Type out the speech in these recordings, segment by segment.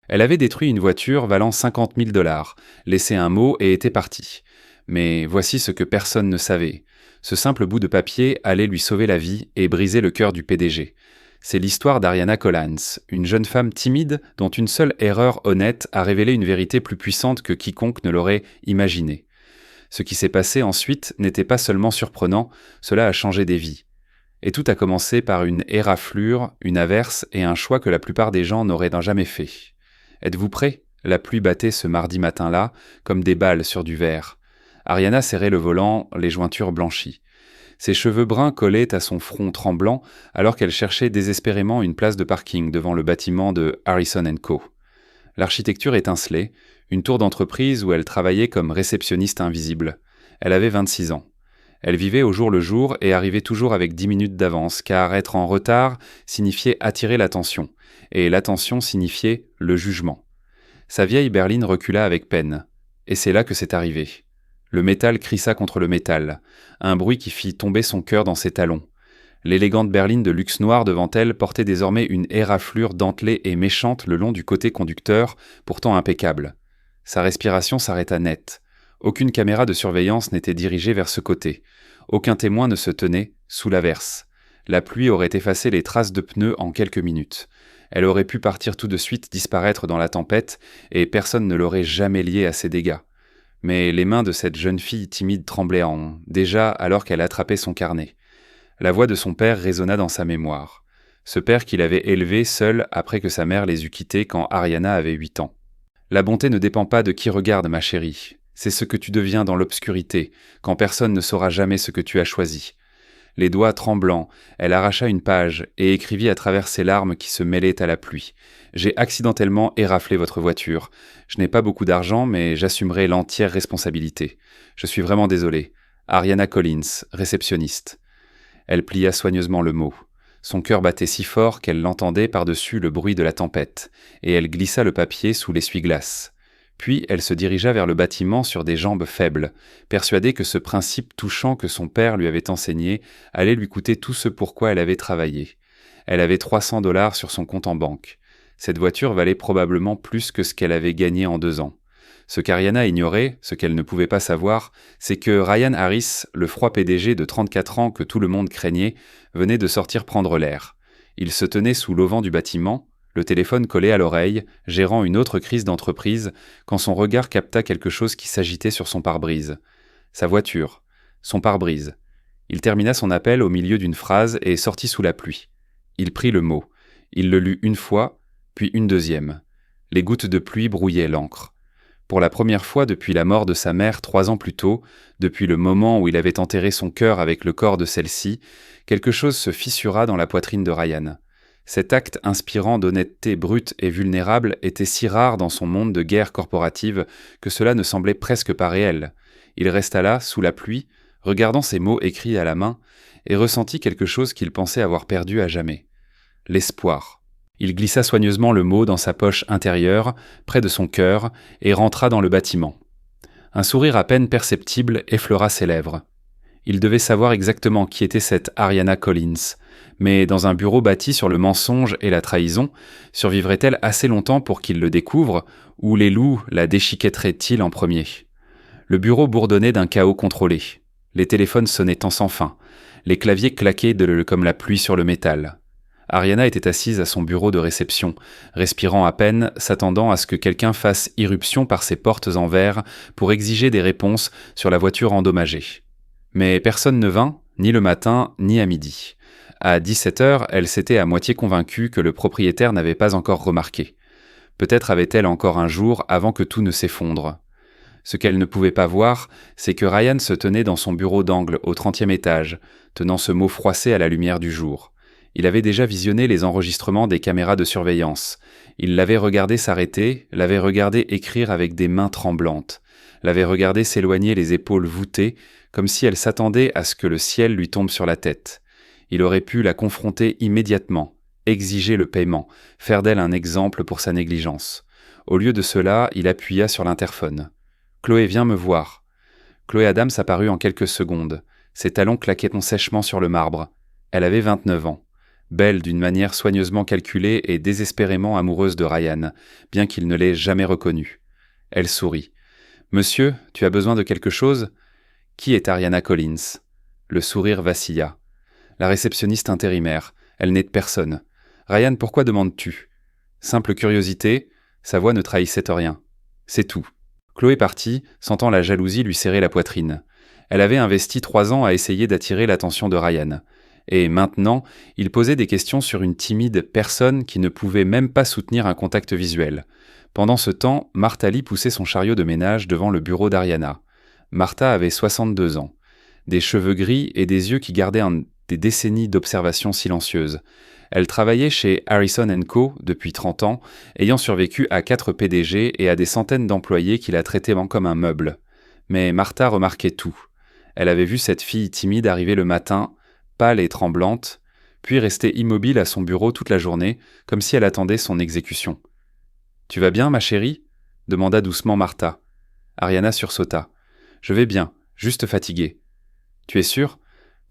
Elle avait détruit une voiture valant 50 000 $, laissé un mot et était partie. Mais voici ce que personne ne savait. Ce simple bout de papier allait lui sauver la vie et briser le cœur du PDG. C'est l'histoire d'Ariana Collins, une jeune femme timide dont une seule erreur honnête a révélé une vérité plus puissante que quiconque ne l'aurait imaginée. Ce qui s'est passé ensuite n'était pas seulement surprenant, cela a changé des vies. Et tout a commencé par une éraflure, une averse et un choix que la plupart des gens n'auraient jamais fait. Êtes-vous prêts ? La pluie battait ce mardi matin-là, comme des balles sur du verre. Ariana serrait le volant, les jointures blanchies. Ses cheveux bruns collaient à son front tremblant alors qu'elle cherchait désespérément une place de parking devant le bâtiment de Harrison & Co. L'architecture étincelait, une tour d'entreprise où elle travaillait comme réceptionniste invisible. Elle avait 26 ans. Elle vivait au jour le jour et arrivait toujours avec 10 minutes d'avance, car être en retard signifiait attirer l'attention, et l'attention signifiait le jugement. Sa vieille berline recula avec peine, et c'est là que c'est arrivé. Le métal crissa contre le métal, un bruit qui fit tomber son cœur dans ses talons. L'élégante berline de luxe noir devant elle portait désormais une éraflure dentelée et méchante le long du côté conducteur, pourtant impeccable. Sa respiration s'arrêta net. Aucune caméra de surveillance n'était dirigée vers ce côté. Aucun témoin ne se tenait sous l'averse. La pluie aurait effacé les traces de pneus en quelques minutes. Elle aurait pu partir tout de suite, disparaître dans la tempête, et personne ne l'aurait jamais liée à ces dégâts. Mais les mains de cette jeune fille timide tremblaient déjà alors qu'elle attrapait son carnet. La voix de son père résonna dans sa mémoire. Ce père qu'il avait élevé seul après que sa mère les eut quittés quand Ariana avait 8 ans. La bonté ne dépend pas de qui regarde, ma chérie. C'est ce que tu deviens dans l'obscurité, quand personne ne saura jamais ce que tu as choisi. Les doigts tremblants, elle arracha une page et écrivit à travers ses larmes qui se mêlaient à la pluie. « J'ai accidentellement éraflé votre voiture. Je n'ai pas beaucoup d'argent, mais j'assumerai l'entière responsabilité. Je suis vraiment désolé. Ariana Collins, réceptionniste. » Elle plia soigneusement le mot. Son cœur battait si fort qu'elle l'entendait par-dessus le bruit de la tempête, et elle glissa le papier sous l'essuie-glace. Puis elle se dirigea vers le bâtiment sur des jambes faibles, persuadée que ce principe touchant que son père lui avait enseigné allait lui coûter tout ce pourquoi elle avait travaillé. Elle avait 300 $ sur son compte en banque. Cette voiture valait probablement plus que ce qu'elle avait gagné en 2 ans. Ce qu'Ariana ignorait, ce qu'elle ne pouvait pas savoir, c'est que Ryan Harris, le froid PDG de 34 ans que tout le monde craignait, venait de sortir prendre l'air. Il se tenait sous l'auvent du bâtiment, le téléphone collé à l'oreille, gérant une autre crise d'entreprise, quand son regard capta quelque chose qui s'agitait sur son pare-brise. Sa voiture, son pare-brise. Il termina son appel au milieu d'une phrase et sortit sous la pluie. Il prit le mot. Il le lut une fois, puis une deuxième. Les gouttes de pluie brouillaient l'encre. Pour la première fois depuis la mort de sa mère 3 ans plus tôt, depuis le moment où il avait enterré son cœur avec le corps de celle-ci, quelque chose se fissura dans la poitrine de Ryan. Cet acte inspirant d'honnêteté brute et vulnérable était si rare dans son monde de guerre corporative que cela ne semblait presque pas réel. Il resta là, sous la pluie, regardant ces mots écrits à la main, et ressentit quelque chose qu'il pensait avoir perdu à jamais. L'espoir. Il glissa soigneusement le mot dans sa poche intérieure, près de son cœur, et rentra dans le bâtiment. Un sourire à peine perceptible effleura ses lèvres. Il devait savoir exactement qui était cette Ariana Collins, mais dans un bureau bâti sur le mensonge et la trahison, survivrait-elle assez longtemps pour qu'il le découvre, ou les loups la déchiquetteraient-ils en premier ? Le bureau bourdonnait d'un chaos contrôlé. Les téléphones sonnaient sans fin. Les claviers claquaient comme la pluie sur le métal. Ariana était assise à son bureau de réception, respirant à peine, s'attendant à ce que quelqu'un fasse irruption par ses portes en verre pour exiger des réponses sur la voiture endommagée. Mais personne ne vint, ni le matin, ni à midi. À 17h, elle s'était à moitié convaincue que le propriétaire n'avait pas encore remarqué. Peut-être avait-elle encore un jour avant que tout ne s'effondre. Ce qu'elle ne pouvait pas voir, c'est que Ryan se tenait dans son bureau d'angle au 30e étage, tenant ce mot froissé à la lumière du jour. Il avait déjà visionné les enregistrements des caméras de surveillance. Il l'avait regardé s'arrêter, l'avait regardé écrire avec des mains tremblantes, l'avait regardé s'éloigner les épaules voûtées, comme si elle s'attendait à ce que le ciel lui tombe sur la tête. Il aurait pu la confronter immédiatement, exiger le paiement, faire d'elle un exemple pour sa négligence. Au lieu de cela, il appuya sur l'interphone. « Chloé, viens me voir. » Chloé Adams apparut en quelques secondes. Ses talons claquaient sèchement sur le marbre. Elle avait 29 ans. belle d'une manière soigneusement calculée et désespérément amoureuse de Ryan, bien qu'il ne l'ait jamais reconnue. Elle sourit. « Monsieur, tu as besoin de quelque chose ?» « Qui est Ariana Collins ?» Le sourire vacilla. « La réceptionniste intérimaire. Elle n'est de personne. Ryan, pourquoi demandes-tu » Simple curiosité, sa voix ne trahissait rien. C'est tout. Chloé partit, sentant la jalousie lui serrer la poitrine. Elle avait investi 3 ans à essayer d'attirer l'attention de Ryan. Et maintenant, il posait des questions sur une timide personne qui ne pouvait même pas soutenir un contact visuel. Pendant ce temps, Martha Lee poussait son chariot de ménage devant le bureau d'Ariana. Martha avait 62 ans. Des cheveux gris et des yeux qui gardaient des décennies d'observation silencieuse. Elle travaillait chez Harrison & Co. depuis 30 ans, ayant survécu à 4 PDG et à des centaines d'employés qui la traitaient comme un meuble. Mais Martha remarquait tout. Elle avait vu cette fille timide arriver le matin, pâle et tremblante, puis rester immobile à son bureau toute la journée, comme si elle attendait son exécution. « Tu vas bien, ma chérie ?» demanda doucement Martha. Ariana sursauta. « Je vais bien, juste fatiguée. »« Tu es sûre ?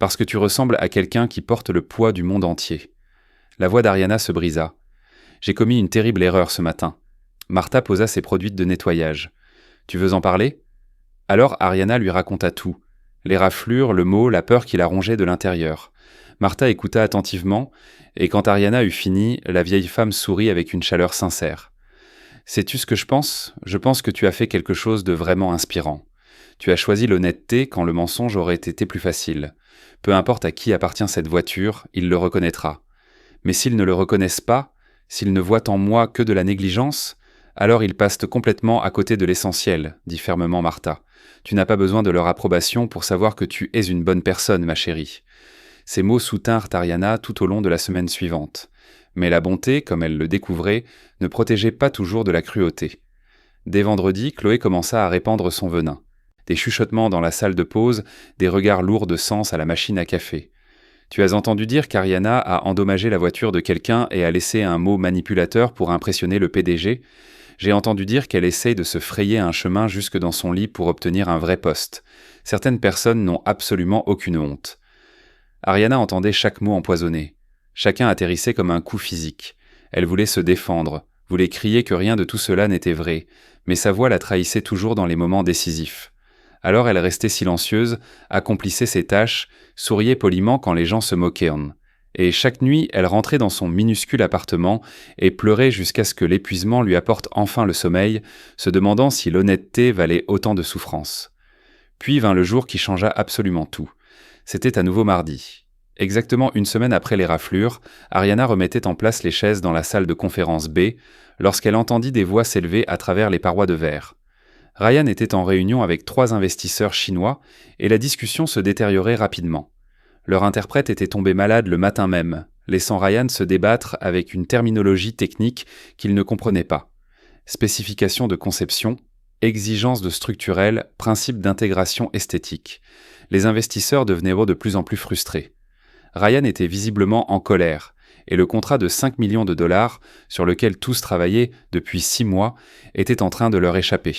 Parce que tu ressembles à quelqu'un qui porte le poids du monde entier. » La voix d'Ariana se brisa. « J'ai commis une terrible erreur ce matin. » Martha posa ses produits de nettoyage. « Tu veux en parler ?» Alors Ariana lui raconta tout. Les raflures, le mot, la peur qui la rongeait de l'intérieur. Martha écouta attentivement, et quand Ariana eut fini, la vieille femme sourit avec une chaleur sincère. « Sais-tu ce que je pense ? Je pense que tu as fait quelque chose de vraiment inspirant. Tu as choisi l'honnêteté quand le mensonge aurait été plus facile. Peu importe à qui appartient cette voiture, il le reconnaîtra. Mais s'ils ne le reconnaissent pas, s'ils ne voient en moi que de la négligence, alors ils passent complètement à côté de l'essentiel, dit fermement Martha. Tu n'as pas besoin de leur approbation pour savoir que tu es une bonne personne, ma chérie. » Ces mots soutinrent Ariana tout au long de la semaine suivante. Mais la bonté, comme elle le découvrait, ne protégeait pas toujours de la cruauté. Dès vendredi, Chloé commença à répandre son venin. Des chuchotements dans la salle de pause, des regards lourds de sens à la machine à café. « Tu as entendu dire qu'Ariana a endommagé la voiture de quelqu'un et a laissé un mot manipulateur pour impressionner le PDG ? J'ai entendu dire qu'elle essaye de se frayer un chemin jusque dans son lit pour obtenir un vrai poste. Certaines personnes n'ont absolument aucune honte. » Ariana entendait chaque mot empoisonné. Chacun atterrissait comme un coup physique. Elle voulait se défendre, voulait crier que rien de tout cela n'était vrai, mais sa voix la trahissait toujours dans les moments décisifs. Alors elle restait silencieuse, accomplissait ses tâches, souriait poliment quand les gens se moquaient. Et chaque nuit, elle rentrait dans son minuscule appartement et pleurait jusqu'à ce que l'épuisement lui apporte enfin le sommeil, se demandant si l'honnêteté valait autant de souffrance. Puis vint le jour qui changea absolument tout. C'était à nouveau mardi. Exactement 1 semaine après les raflures, Ariana remettait en place les chaises dans la salle de conférence B, lorsqu'elle entendit des voix s'élever à travers les parois de verre. Ryan était en réunion avec 3 investisseurs chinois et la discussion se détériorait rapidement. Leur interprète était tombé malade le matin même, laissant Ryan se débattre avec une terminologie technique qu'il ne comprenait pas. Spécification de conception, exigence de structurel, principe d'intégration esthétique. Les investisseurs devenaient de plus en plus frustrés. Ryan était visiblement en colère, et le contrat de 5 millions de dollars, sur lequel tous travaillaient depuis 6 mois, était en train de leur échapper.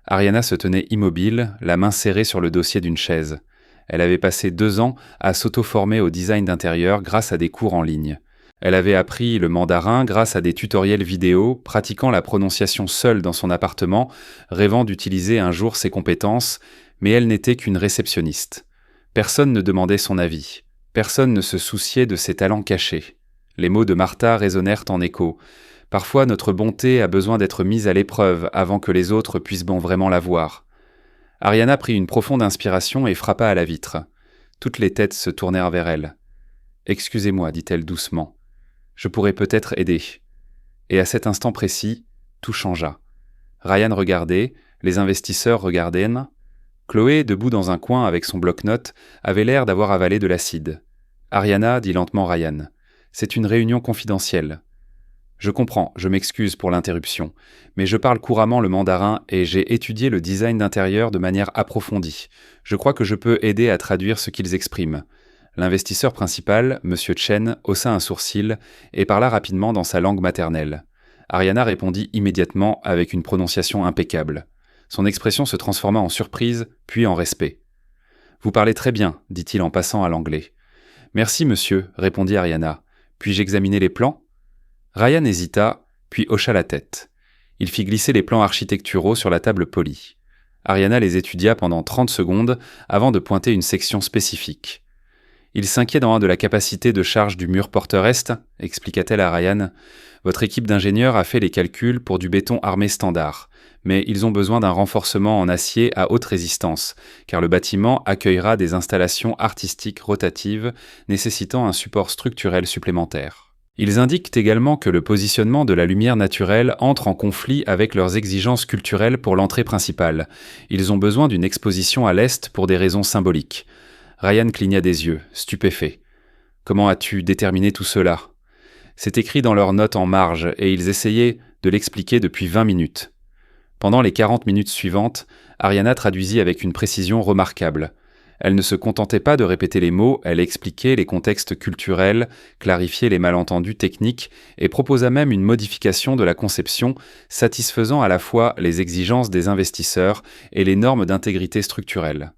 Ariana se tenait immobile, la main serrée sur le dossier d'une chaise. Elle avait passé 2 ans à s'auto-former au design d'intérieur grâce à des cours en ligne. Elle avait appris le mandarin grâce à des tutoriels vidéo, pratiquant la prononciation seule dans son appartement, rêvant d'utiliser un jour ses compétences, mais elle n'était qu'une réceptionniste. Personne ne demandait son avis. Personne ne se souciait de ses talents cachés. Les mots de Martha résonnèrent en écho. Parfois, notre bonté a besoin d'être mise à l'épreuve avant que les autres puissent vraiment la voir. Ariana prit une profonde inspiration et frappa à la vitre. Toutes les têtes se tournèrent vers elle. « Excusez-moi, dit-elle doucement. Je pourrais peut-être aider. » Et à cet instant précis, tout changea. Ryan regardait, les investisseurs regardaient. Chloé, debout dans un coin avec son bloc-notes, avait l'air d'avoir avalé de l'acide. « Ariana, dit lentement Ryan, c'est une réunion confidentielle. » « Je comprends, je m'excuse pour l'interruption, mais je parle couramment le mandarin et j'ai étudié le design d'intérieur de manière approfondie. Je crois que je peux aider à traduire ce qu'ils expriment. » L'investisseur principal, M. Chen, haussa un sourcil et parla rapidement dans sa langue maternelle. Ariana répondit immédiatement avec une prononciation impeccable. Son expression se transforma en surprise, puis en respect. « Vous parlez très bien, dit-il en passant à l'anglais. »« Merci, monsieur, répondit Ariana. Puis-je examiner les plans ? Ryan hésita, puis hocha la tête. Il fit glisser les plans architecturaux sur la table polie. Ariana les étudia pendant 30 secondes avant de pointer une section spécifique. « Il s'inquiète de la capacité de charge du mur porteur est, expliqua-t-elle à Ryan. Votre équipe d'ingénieurs a fait les calculs pour du béton armé standard, mais ils ont besoin d'un renforcement en acier à haute résistance, car le bâtiment accueillera des installations artistiques rotatives nécessitant un support structurel supplémentaire. Ils indiquent également que le positionnement de la lumière naturelle entre en conflit avec leurs exigences culturelles pour l'entrée principale. Ils ont besoin d'une exposition à l'est pour des raisons symboliques. » Ryan cligna des yeux, stupéfait. « Comment as-tu déterminé tout cela ?» C'est écrit dans leurs notes en marge et ils essayaient de l'expliquer depuis 20 minutes. Pendant les 40 minutes suivantes, Ariana traduisit avec une précision remarquable. Elle ne se contentait pas de répéter les mots, elle expliquait les contextes culturels, clarifiait les malentendus techniques et proposa même une modification de la conception satisfaisant à la fois les exigences des investisseurs et les normes d'intégrité structurelle.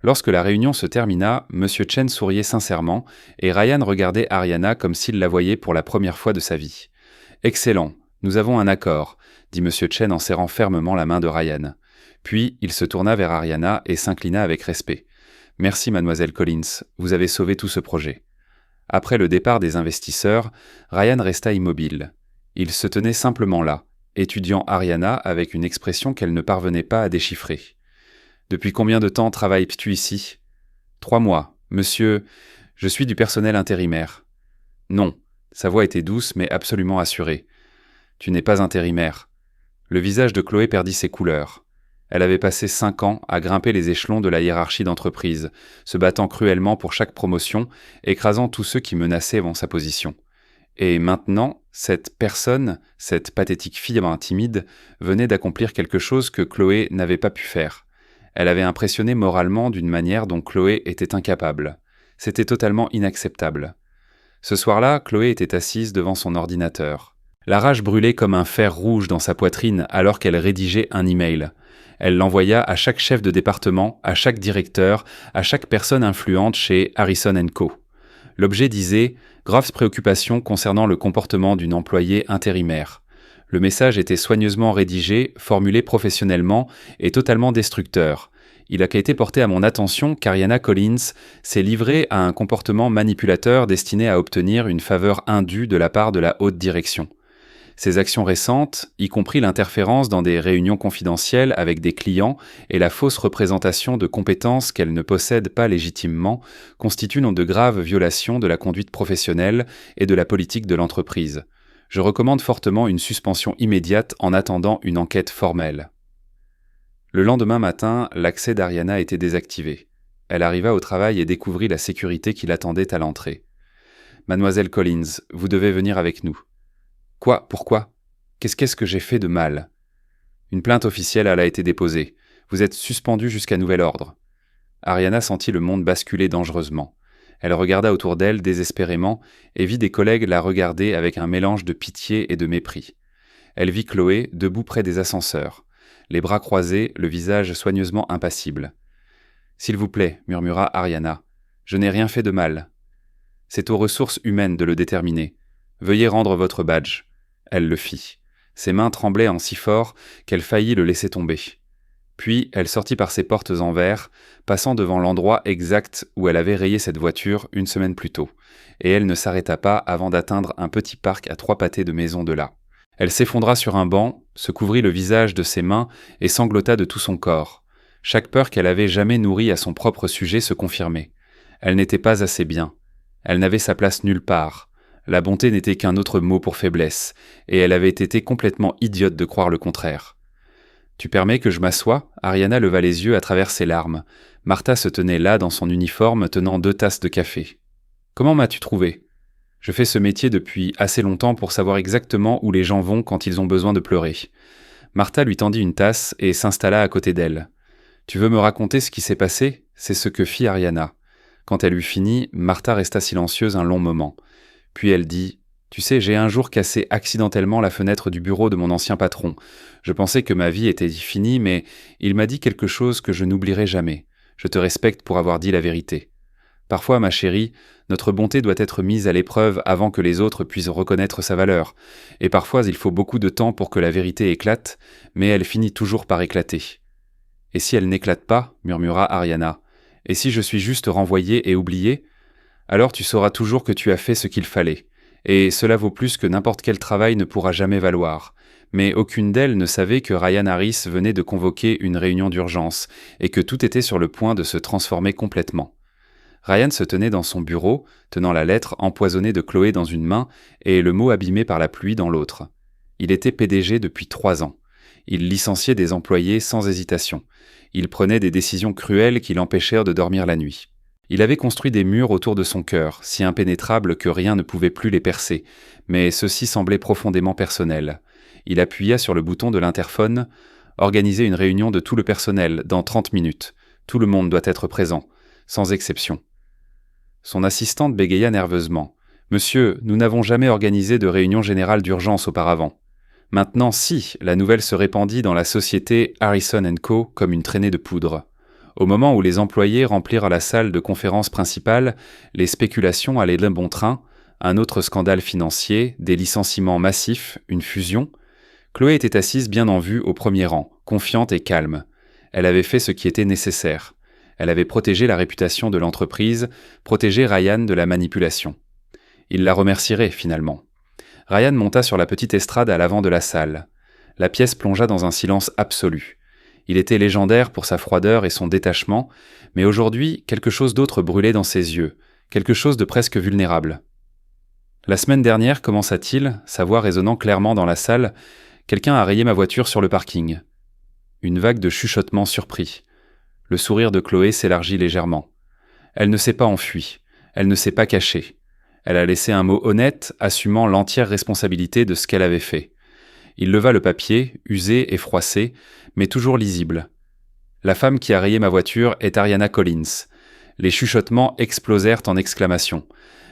Lorsque la réunion se termina, M. Chen souriait sincèrement et Ryan regardait Ariana comme s'il la voyait pour la première fois de sa vie. « Excellent, nous avons un accord », dit M. Chen en serrant fermement la main de Ryan. Puis il se tourna vers Ariana et s'inclina avec respect. « Merci, mademoiselle Collins, vous avez sauvé tout ce projet. » Après le départ des investisseurs, Ryan resta immobile. Il se tenait simplement là, étudiant Ariana avec une expression qu'elle ne parvenait pas à déchiffrer. « Depuis combien de temps travailles-tu ici ?»« 3 mois. Monsieur, je suis du personnel intérimaire. »« Non. » Sa voix était douce mais absolument assurée. « Tu n'es pas intérimaire. » Le visage de Chloé perdit ses couleurs. Elle avait passé 5 ans à grimper les échelons de la hiérarchie d'entreprise, se battant cruellement pour chaque promotion, écrasant tous ceux qui menaçaient sa position. Et maintenant, cette personne, cette pathétique fille timide, venait d'accomplir quelque chose que Chloé n'avait pas pu faire. Elle avait impressionné moralement d'une manière dont Chloé était incapable. C'était totalement inacceptable. Ce soir-là, Chloé était assise devant son ordinateur. La rage brûlait comme un fer rouge dans sa poitrine alors qu'elle rédigeait un email. Elle l'envoya à chaque chef de département, à chaque directeur, à chaque personne influente chez Harrison & Co. L'objet disait « Graves préoccupations concernant le comportement d'une employée intérimaire ». Le message était soigneusement rédigé, formulé professionnellement et totalement destructeur. Il a été porté à mon attention qu'Ariana Collins s'est livrée à un comportement manipulateur destiné à obtenir une faveur indue de la part de la haute direction. Ses actions récentes, y compris l'interférence dans des réunions confidentielles avec des clients et la fausse représentation de compétences qu'elle ne possède pas légitimement, constituent de graves violations de la conduite professionnelle et de la politique de l'entreprise. Je recommande fortement une suspension immédiate en attendant une enquête formelle. Le lendemain matin, l'accès d'Ariana était désactivé. Elle arriva au travail et découvrit la sécurité qui l'attendait à l'entrée. « Mademoiselle Collins, vous devez venir avec nous. » « Quoi ? Pourquoi ? Qu'est-ce que j'ai fait de mal ? » « Une plainte officielle a été déposée. Vous êtes suspendu jusqu'à nouvel ordre. » Ariana sentit le monde basculer dangereusement. Elle regarda autour d'elle désespérément et vit des collègues la regarder avec un mélange de pitié et de mépris. Elle vit Chloé debout près des ascenseurs, les bras croisés, le visage soigneusement impassible. « S'il vous plaît, murmura Ariana, je n'ai rien fait de mal. C'est aux ressources humaines de le déterminer. Veuillez rendre votre badge. » Elle le fit. Ses mains tremblaient en si fort qu'elle faillit le laisser tomber. Puis elle sortit par ses portes en verre, passant devant l'endroit exact où elle avait rayé cette voiture 1 semaine plus tôt, et elle ne s'arrêta pas avant d'atteindre un petit parc à 3 pâtés de maison de là. Elle s'effondra sur un banc, se couvrit le visage de ses mains et sanglota de tout son corps. Chaque peur qu'elle avait jamais nourrie à son propre sujet se confirmait. Elle n'était pas assez bien. Elle n'avait sa place nulle part. La bonté n'était qu'un autre mot pour faiblesse, et elle avait été complètement idiote de croire le contraire. « Tu permets que je m'assoie ?» Ariana leva les yeux à travers ses larmes. Martha se tenait là dans son uniforme tenant 2 tasses de café. « Comment m'as-tu trouvé ? Je fais ce métier depuis assez longtemps pour savoir exactement où les gens vont quand ils ont besoin de pleurer. » Martha lui tendit une tasse et s'installa à côté d'elle. « Tu veux me raconter ce qui s'est passé ? » C'est ce que fit Ariana. Quand elle eut fini, Martha resta silencieuse un long moment. Puis elle dit « Tu sais, j'ai un jour cassé accidentellement la fenêtre du bureau de mon ancien patron. Je pensais que ma vie était finie, mais il m'a dit quelque chose que je n'oublierai jamais. Je te respecte pour avoir dit la vérité. » Parfois, ma chérie, notre bonté doit être mise à l'épreuve avant que les autres puissent reconnaître sa valeur. Et parfois, il faut beaucoup de temps pour que la vérité éclate, mais elle finit toujours par éclater. Et si elle n'éclate pas, murmura Ariana, et si je suis juste renvoyée et oubliée, alors tu sauras toujours que tu as fait ce qu'il fallait. Et cela vaut plus que n'importe quel travail ne pourra jamais valoir. Mais aucune d'elles ne savait que Ryan Harris venait de convoquer une réunion d'urgence et que tout était sur le point de se transformer complètement. Ryan se tenait dans son bureau, tenant la lettre empoisonnée de Chloé dans une main et le mot abîmé par la pluie dans l'autre. Il était PDG depuis 3 ans. Il licenciait des employés sans hésitation. Il prenait des décisions cruelles qui l'empêchèrent de dormir la nuit. Il avait construit des murs autour de son cœur, si impénétrables que rien ne pouvait plus les percer, mais ceux-ci semblaient profondément personnels. Il appuya sur le bouton de l'interphone « Organiser une réunion de tout le personnel, dans 30 minutes. Tout le monde doit être présent, sans exception. » Son assistante bégaya nerveusement. « Monsieur, nous n'avons jamais organisé de réunion générale d'urgence auparavant. » Maintenant, si, la nouvelle se répandit dans la société Harrison & Co. comme une traînée de poudre. Au moment où les employés remplirent la salle de conférence principale, les spéculations allaient d'un bon train, un autre scandale financier, des licenciements massifs, une fusion. Chloé était assise bien en vue au premier rang, confiante et calme. Elle avait fait ce qui était nécessaire. Elle avait protégé la réputation de l'entreprise, protégé Ryan de la manipulation. Il la remercierait finalement. Ryan monta sur la petite estrade à l'avant de la salle. La pièce plongea dans un silence absolu. Il était légendaire pour sa froideur et son détachement, mais aujourd'hui, quelque chose d'autre brûlait dans ses yeux, quelque chose de presque vulnérable. La semaine dernière, commença-t-il, sa voix résonnant clairement dans la salle, quelqu'un a rayé ma voiture sur le parking. Une vague de chuchotements surpris. Le sourire de Chloé s'élargit légèrement. Elle ne s'est pas enfuie, elle ne s'est pas cachée. Elle a laissé un mot honnête, assumant l'entière responsabilité de ce qu'elle avait fait. Il leva le papier, usé et froissé, mais toujours lisible. La femme qui a rayé ma voiture est Ariana Collins. Les chuchotements explosèrent en exclamations.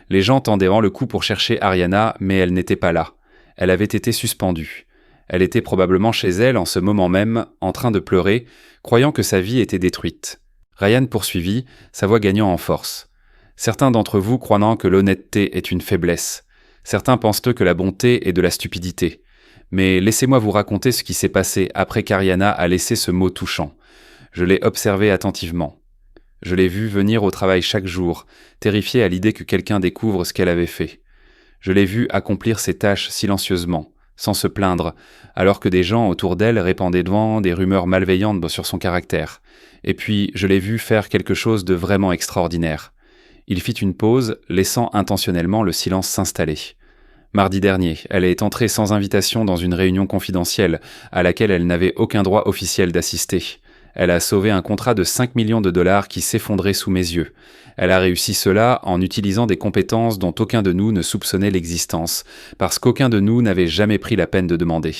Les gens tendaient le coup pour chercher Ariana, mais elle n'était pas là. Elle avait été suspendue. Elle était probablement chez elle en ce moment même, en train de pleurer, croyant que sa vie était détruite. Ryan poursuivit, sa voix gagnant en force. Certains d'entre vous croient que l'honnêteté est une faiblesse. Certains pensent que la bonté est de la stupidité. Mais laissez-moi vous raconter ce qui s'est passé après qu'Ariana a laissé ce mot touchant. Je l'ai observé attentivement. Je l'ai vue venir au travail chaque jour, terrifiée à l'idée que quelqu'un découvre ce qu'elle avait fait. Je l'ai vue accomplir ses tâches silencieusement, sans se plaindre, alors que des gens autour d'elle répandaient des rumeurs malveillantes sur son caractère. Et puis, je l'ai vue faire quelque chose de vraiment extraordinaire. Il fit une pause, laissant intentionnellement le silence s'installer. Mardi dernier, elle est entrée sans invitation dans une réunion confidentielle à laquelle elle n'avait aucun droit officiel d'assister. Elle a sauvé un contrat de 5 millions de dollars qui s'effondrait sous mes yeux. Elle a réussi cela en utilisant des compétences dont aucun de nous ne soupçonnait l'existence, parce qu'aucun de nous n'avait jamais pris la peine de demander.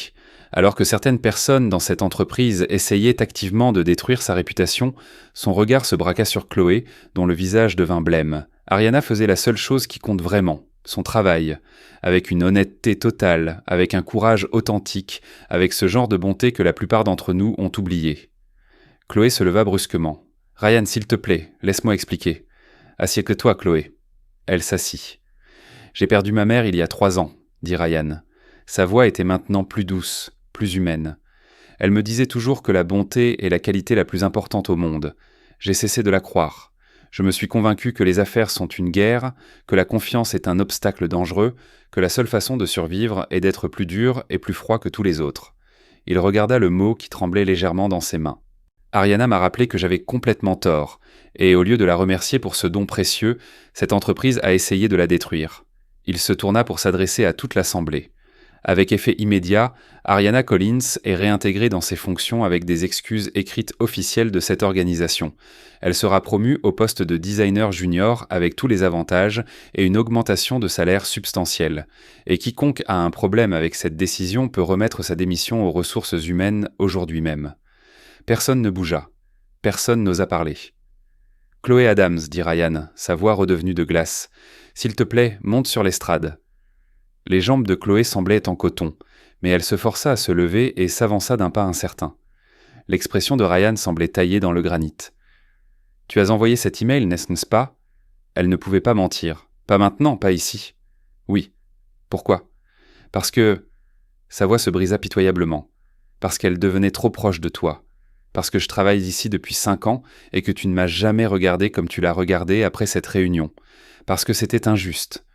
Alors que certaines personnes dans cette entreprise essayaient activement de détruire sa réputation, son regard se braqua sur Chloé, dont le visage devint blême. Ariana faisait la seule chose qui compte vraiment. Son travail, avec une honnêteté totale, avec un courage authentique, avec ce genre de bonté que la plupart d'entre nous ont oublié. Chloé se leva brusquement. « Ryan, s'il te plaît, laisse-moi expliquer. »« Assieds-toi, Chloé. » Elle s'assit. « J'ai perdu ma mère il y a 3 ans, » dit Ryan. Sa voix était maintenant plus douce, plus humaine. Elle me disait toujours que la bonté est la qualité la plus importante au monde. J'ai cessé de la croire. Je me suis convaincu que les affaires sont une guerre, que la confiance est un obstacle dangereux, que la seule façon de survivre est d'être plus dur et plus froid que tous les autres. Il regarda le mot qui tremblait légèrement dans ses mains. Ariana m'a rappelé que j'avais complètement tort, et au lieu de la remercier pour ce don précieux, cette entreprise a essayé de la détruire. Il se tourna pour s'adresser à toute l'assemblée. Avec effet immédiat, Ariana Collins est réintégrée dans ses fonctions avec des excuses écrites officielles de cette organisation. Elle sera promue au poste de designer junior avec tous les avantages et une augmentation de salaire substantielle. Et quiconque a un problème avec cette décision peut remettre sa démission aux ressources humaines aujourd'hui même. Personne ne bougea. Personne n'osa parler. « Chloé Adams, » dit Ryan, sa voix redevenue de glace. « S'il te plaît, monte sur l'estrade. » Les jambes de Chloé semblaient en coton, mais elle se força à se lever et s'avança d'un pas incertain. L'expression de Ryan semblait taillée dans le granit. « Tu as envoyé cet email, n'est-ce pas » Elle ne pouvait pas mentir. Pas maintenant, pas ici. Oui. Pourquoi? Parce que... Sa voix se brisa pitoyablement. Parce qu'elle devenait trop proche de toi. Parce que je travaille ici depuis 5 ans et que tu ne m'as jamais regardé comme tu l'as regardé après cette réunion. Parce que c'était injuste.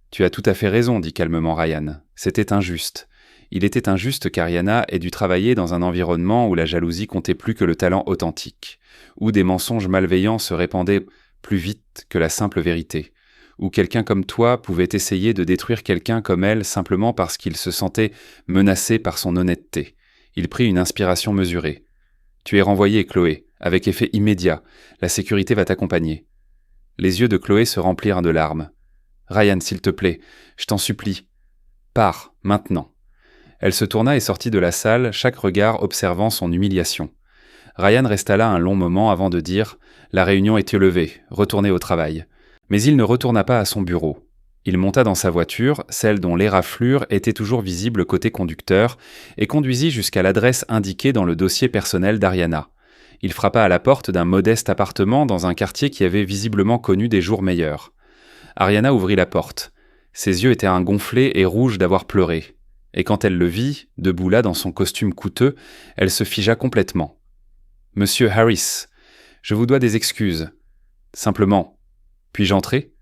Tu as tout à fait raison, dit calmement Ryan. C'était injuste. Il était injuste qu'Ariana ait dû travailler dans un environnement où la jalousie comptait plus que le talent authentique, où des mensonges malveillants se répandaient plus vite que la simple vérité, où quelqu'un comme toi pouvait essayer de détruire quelqu'un comme elle simplement parce qu'il se sentait menacé par son honnêteté. Il prit une inspiration mesurée. Tu es renvoyée, Chloé, avec effet immédiat. La sécurité va t'accompagner. Les yeux de Chloé se remplirent de larmes. Ryan, s'il te plaît, je t'en supplie. Pars, maintenant. Elle se tourna et sortit de la salle, chaque regard observant son humiliation. Ryan resta là un long moment avant de dire « La réunion est levée, retournez au travail ». Mais il ne retourna pas à son bureau. Il monta dans sa voiture, celle dont l'éraflure était toujours visible côté conducteur, et conduisit jusqu'à l'adresse indiquée dans le dossier personnel d'Ariana. Il frappa à la porte d'un modeste appartement dans un quartier qui avait visiblement connu des jours meilleurs. Ariana ouvrit la porte. Ses yeux étaient gonflés et rouges d'avoir pleuré. Et quand elle le vit, debout là dans son costume coûteux, elle se figea complètement. « Monsieur Harris, je vous dois des excuses. Simplement, puis-je entrer ?»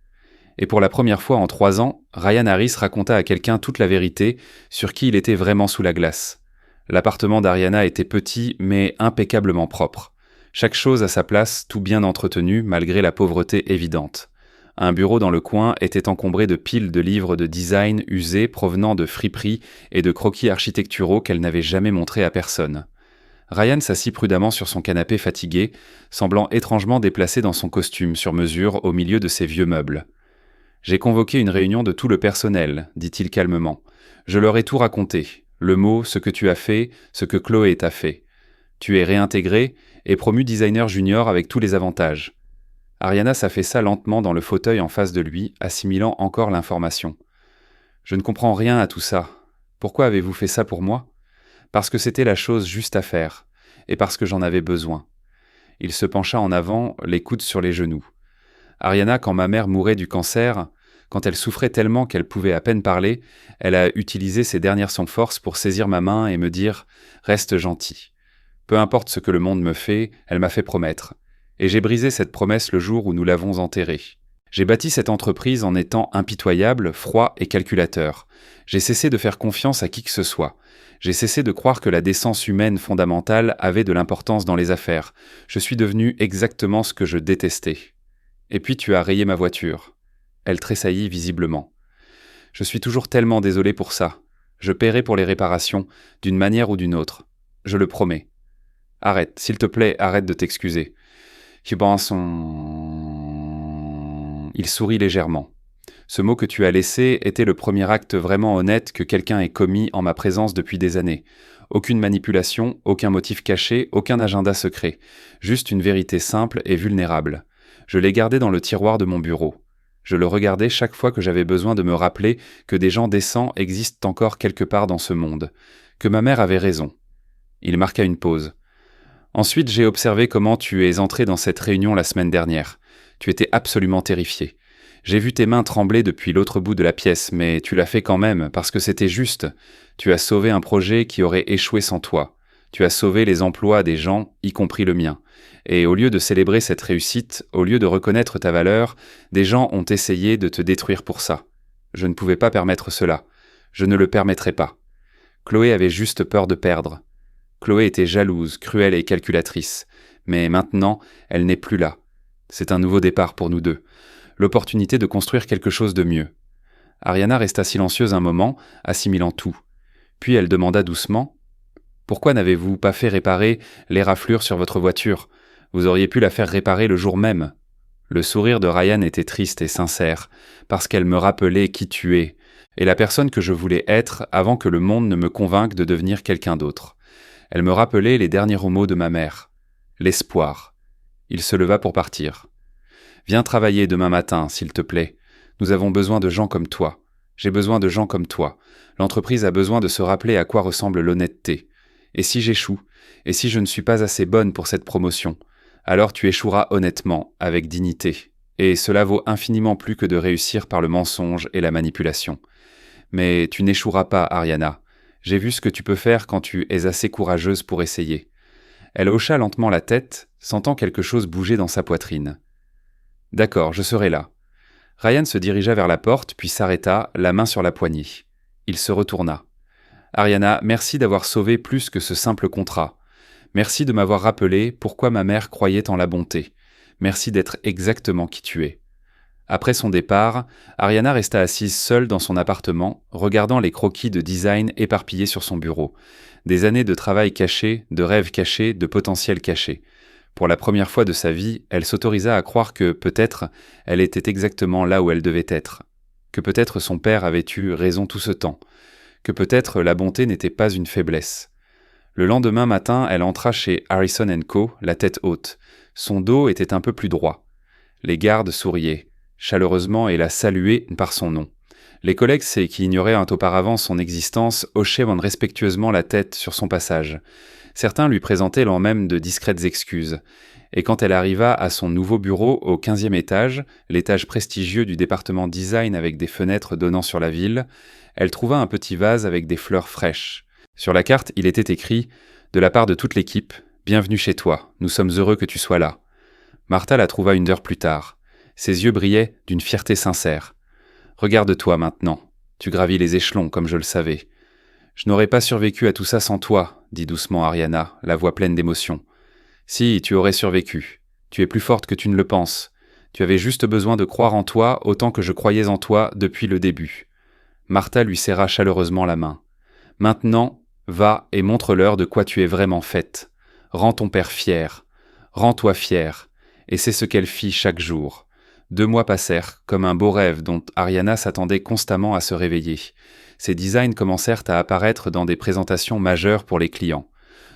Et pour la première fois en 3 ans, Ryan Harris raconta à quelqu'un toute la vérité sur qui il était vraiment sous la glace. L'appartement d'Ariana était petit, mais impeccablement propre. Chaque chose à sa place, tout bien entretenu, malgré la pauvreté évidente. Un bureau dans le coin était encombré de piles de livres de design usés provenant de friperies et de croquis architecturaux qu'elle n'avait jamais montrés à personne. Ryan s'assit prudemment sur son canapé fatigué, semblant étrangement déplacé dans son costume sur mesure au milieu de ses vieux meubles. « J'ai convoqué une réunion de tout le personnel, dit-il calmement. Je leur ai tout raconté, le mot, ce que tu as fait, ce que Chloé t'a fait. Tu es réintégré et promu designer junior avec tous les avantages. » Ariana s'affaissa lentement dans le fauteuil en face de lui, assimilant encore l'information. « Je ne comprends rien à tout ça. Pourquoi avez-vous fait ça pour moi ? Parce que c'était la chose juste à faire, et parce que j'en avais besoin. » Il se pencha en avant, les coudes sur les genoux. « Ariana, quand ma mère mourait du cancer, quand elle souffrait tellement qu'elle pouvait à peine parler, elle a utilisé ses dernières forces pour saisir ma main et me dire « Reste gentil. Peu importe ce que le monde me fait, elle m'a fait promettre. » Et j'ai brisé cette promesse le jour où nous l'avons enterrée. J'ai bâti cette entreprise en étant impitoyable, froid et calculateur. J'ai cessé de faire confiance à qui que ce soit. J'ai cessé de croire que la décence humaine fondamentale avait de l'importance dans les affaires. Je suis devenu exactement ce que je détestais. Et puis tu as rayé ma voiture. Elle tressaillit visiblement. Je suis toujours tellement désolé pour ça. Je paierai pour les réparations, d'une manière ou d'une autre. Je le promets. Arrête, s'il te plaît, arrête de t'excuser. Il sourit légèrement. Ce mot que tu as laissé était le premier acte vraiment honnête que quelqu'un ait commis en ma présence depuis des années. Aucune manipulation, aucun motif caché, aucun agenda secret. Juste une vérité simple et vulnérable. Je l'ai gardé dans le tiroir de mon bureau. Je le regardais chaque fois que j'avais besoin de me rappeler que des gens décents existent encore quelque part dans ce monde. Que ma mère avait raison. Il marqua une pause. Ensuite, j'ai observé comment tu es entré dans cette réunion la semaine dernière. Tu étais absolument terrifié. J'ai vu tes mains trembler depuis l'autre bout de la pièce, mais tu l'as fait quand même, parce que c'était juste. Tu as sauvé un projet qui aurait échoué sans toi. Tu as sauvé les emplois des gens, y compris le mien. Et au lieu de célébrer cette réussite, au lieu de reconnaître ta valeur, des gens ont essayé de te détruire pour ça. Je ne pouvais pas permettre cela. Je ne le permettrai pas. Chloé avait juste peur de perdre. Chloé était jalouse, cruelle et calculatrice. Mais maintenant, elle n'est plus là. C'est un nouveau départ pour nous deux. L'opportunité de construire quelque chose de mieux. Ariana resta silencieuse un moment, assimilant tout. Puis elle demanda doucement « Pourquoi n'avez-vous pas fait réparer l'éraflure sur votre voiture ? Vous auriez pu la faire réparer le jour même. » Le sourire de Ryan était triste et sincère, parce qu'elle me rappelait qui tu es, et la personne que je voulais être avant que le monde ne me convainque de devenir quelqu'un d'autre. Elle me rappelait les derniers mots de ma mère. L'espoir. Il se leva pour partir. « Viens travailler demain matin, s'il te plaît. Nous avons besoin de gens comme toi. J'ai besoin de gens comme toi. L'entreprise a besoin de se rappeler à quoi ressemble l'honnêteté. Et si j'échoue, et si je ne suis pas assez bonne pour cette promotion, alors tu échoueras honnêtement, avec dignité. et cela vaut infiniment plus que de réussir par le mensonge et la manipulation. Mais tu n'échoueras pas, Ariana. J'ai vu ce que tu peux faire quand tu es assez courageuse pour essayer. Elle hocha lentement la tête, sentant quelque chose bouger dans sa poitrine. D'accord, je serai là. Ryan se dirigea vers la porte, puis s'arrêta, la main sur la poignée. Il se retourna. Ariana, merci d'avoir sauvé plus que ce simple contrat. Merci de m'avoir rappelé pourquoi ma mère croyait en la bonté. Merci d'être exactement qui tu es. Après son départ, Ariana resta assise seule dans son appartement, regardant les croquis de design éparpillés sur son bureau. Des années de travail caché, de rêves cachés, de potentiel caché. Pour la première fois de sa vie, elle s'autorisa à croire que, peut-être, elle était exactement là où elle devait être. Que peut-être son père avait eu raison tout ce temps. Que peut-être la bonté n'était pas une faiblesse. Le lendemain matin, elle entra chez Harrison & Co, la tête haute. Son dos était un peu plus droit. Les gardes souriaient, chaleureusement, et la saluaient par son nom. Les collègues, qui ignoraient auparavant son existence, hochaient respectueusement la tête sur son passage. Certains lui présentaient l'an même de discrètes excuses. Et quand elle arriva à son nouveau bureau au 15e étage, l'étage prestigieux du département design avec des fenêtres donnant sur la ville, elle trouva un petit vase avec des fleurs fraîches. Sur la carte, il était écrit « De la part de toute l'équipe, bienvenue chez toi, nous sommes heureux que tu sois là. » Martha la trouva une heure plus tard. Ses yeux brillaient d'une fierté sincère. « Regarde-toi maintenant, tu gravis les échelons comme je le savais. »« Je n'aurais pas survécu à tout ça sans toi, » dit doucement Ariana, la voix pleine d'émotion. « Si, tu aurais survécu. Tu es plus forte que tu ne le penses. Tu avais juste besoin de croire en toi autant que je croyais en toi depuis le début. » Martha lui serra chaleureusement la main. « Maintenant, va et montre-leur de quoi tu es vraiment faite. Rends ton père fier. Rends-toi fier. » Et c'est ce qu'elle fit chaque jour. 2 mois passèrent, comme un beau rêve dont Ariana s'attendait constamment à se réveiller. Ses designs commencèrent à apparaître dans des présentations majeures pour les clients.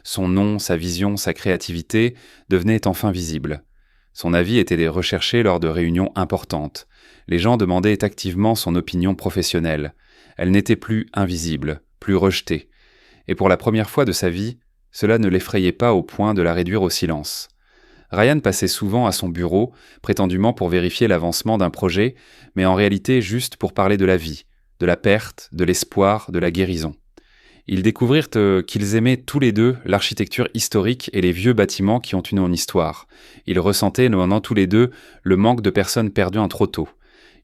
Son nom, sa vision, sa créativité devenaient enfin visibles. Son avis était recherché lors de réunions importantes. Les gens demandaient activement son opinion professionnelle. Elle n'était plus invisible, plus rejetée. Et pour la première fois de sa vie, cela ne l'effrayait pas au point de la réduire au silence. Ryan passait souvent à son bureau, prétendument pour vérifier l'avancement d'un projet, mais en réalité juste pour parler de la vie, de la perte, de l'espoir, de la guérison. Ils découvrirent qu'ils aimaient tous les deux l'architecture historique et les vieux bâtiments qui ont une histoire. Ils ressentaient maintenant tous les deux le manque de personnes perdues en trop tôt.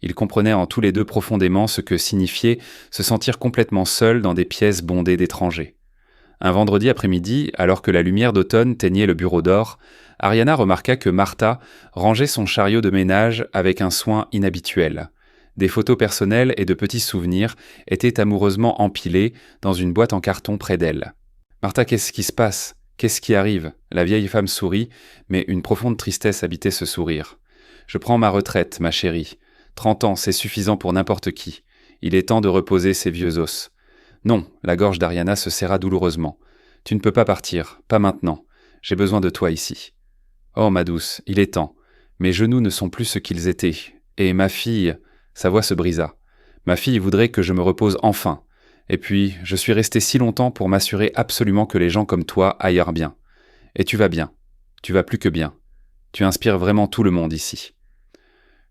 Ils comprenaient en tous les deux profondément ce que signifiait se sentir complètement seul dans des pièces bondées d'étrangers. Un vendredi après-midi, alors que la lumière d'automne teignait le bureau d'or, Ariana remarqua que Martha rangeait son chariot de ménage avec un soin inhabituel. Des photos personnelles et de petits souvenirs étaient amoureusement empilés dans une boîte en carton près d'elle. « Martha, qu'est-ce qui se passe ? Qu'est-ce qui arrive ?» La vieille femme sourit, mais une profonde tristesse habitait ce sourire. « Je prends ma retraite, ma chérie. 30 ans, c'est suffisant pour n'importe qui. Il est temps de reposer ses vieux os. » Non, la gorge d'Ariana se serra douloureusement. « Tu ne peux pas partir, pas maintenant. J'ai besoin de toi ici. »« Oh, ma douce, il est temps. Mes genoux ne sont plus ce qu'ils étaient. Et ma fille... » Sa voix se brisa. « Ma fille voudrait que je me repose enfin. Et puis, je suis resté si longtemps pour m'assurer absolument que les gens comme toi aillent bien. Et tu vas bien. Tu vas plus que bien. Tu inspires vraiment tout le monde ici.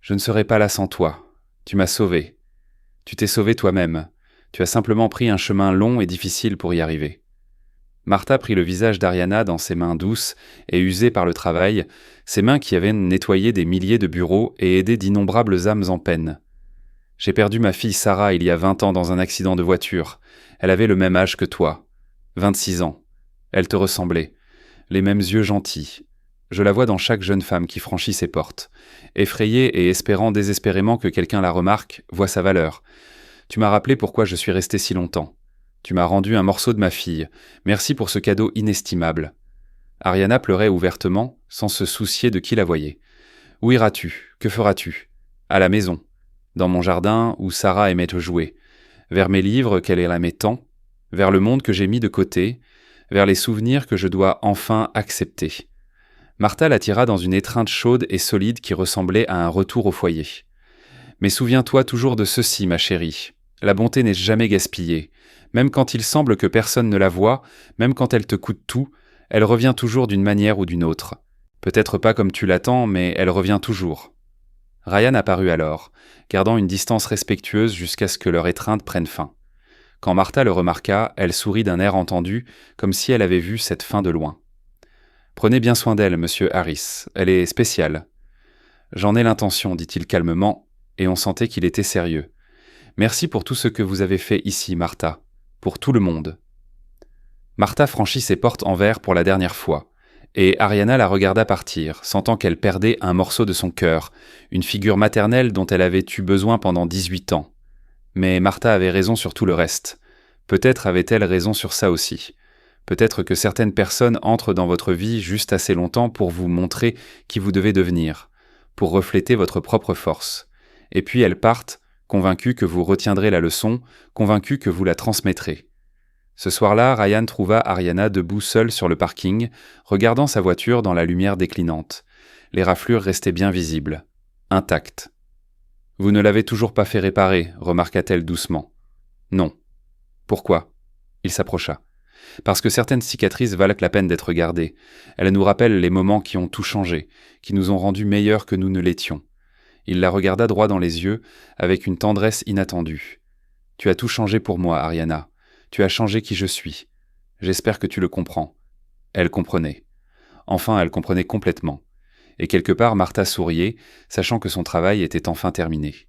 Je ne serais pas là sans toi. Tu m'as sauvé. Tu t'es sauvé toi-même. Tu as simplement pris un chemin long et difficile pour y arriver. » Martha prit le visage d'Ariana dans ses mains douces et usées par le travail, ses mains qui avaient nettoyé des milliers de bureaux et aidé d'innombrables âmes en peine. « J'ai perdu ma fille Sarah il y a 20 ans dans un accident de voiture. Elle avait le même âge que toi. 26 ans. Elle te ressemblait. Les mêmes yeux gentils. Je la vois dans chaque jeune femme qui franchit ses portes. Effrayée et espérant désespérément que quelqu'un la remarque, voit sa valeur. Tu m'as rappelé pourquoi je suis resté si longtemps. Tu m'as rendu un morceau de ma fille. Merci pour ce cadeau inestimable. » Ariana pleurait ouvertement, sans se soucier de qui la voyait. « Où iras-tu ? Que feras-tu ? À la maison. Dans mon jardin où Sarah aimait te jouer. Vers mes livres qu'elle aimait tant. Vers le monde que j'ai mis de côté. Vers les souvenirs que je dois enfin accepter. » Martha l'attira dans une étreinte chaude et solide qui ressemblait à un retour au foyer. « Mais souviens-toi toujours de ceci, ma chérie. La bonté n'est jamais gaspillée. Même quand il semble que personne ne la voit, même quand elle te coûte tout, elle revient toujours d'une manière ou d'une autre. Peut-être pas comme tu l'attends, mais elle revient toujours. » Ryan apparut alors, gardant une distance respectueuse jusqu'à ce que leur étreinte prenne fin. Quand Martha le remarqua, elle sourit d'un air entendu, comme si elle avait vu cette fin de loin. « Prenez bien soin d'elle, monsieur Harris, elle est spéciale. »« J'en ai l'intention, dit-il calmement, et on sentait qu'il était sérieux. Merci pour tout ce que vous avez fait ici, Martha, pour tout le monde. » Martha franchit ses portes en verre pour la dernière fois, et Ariana la regarda partir, sentant qu'elle perdait un morceau de son cœur, une figure maternelle dont elle avait eu besoin pendant 18 ans. Mais Martha avait raison sur tout le reste. Peut-être avait-elle raison sur ça aussi. Peut-être que certaines personnes entrent dans votre vie juste assez longtemps pour vous montrer qui vous devez devenir, pour refléter votre propre force. Et puis elles partent, convaincues que vous retiendrez la leçon, convaincues que vous la transmettrez. Ce soir-là, Ryan trouva Ariana debout seule sur le parking, regardant sa voiture dans la lumière déclinante. Les raflures restaient bien visibles, intactes. « Vous ne l'avez toujours pas fait réparer, remarqua-t-elle doucement. »« Non. »« Pourquoi ?» Il s'approcha. « Parce que certaines cicatrices valent la peine d'être gardées. Elles nous rappellent les moments qui ont tout changé, qui nous ont rendus meilleurs que nous ne l'étions. » Il la regarda droit dans les yeux, avec une tendresse inattendue. « Tu as tout changé pour moi, Ariana. Tu as changé qui je suis. J'espère que tu le comprends. » Elle comprenait. Enfin, elle comprenait complètement. Et quelque part, Martha souriait, sachant que son travail était enfin terminé.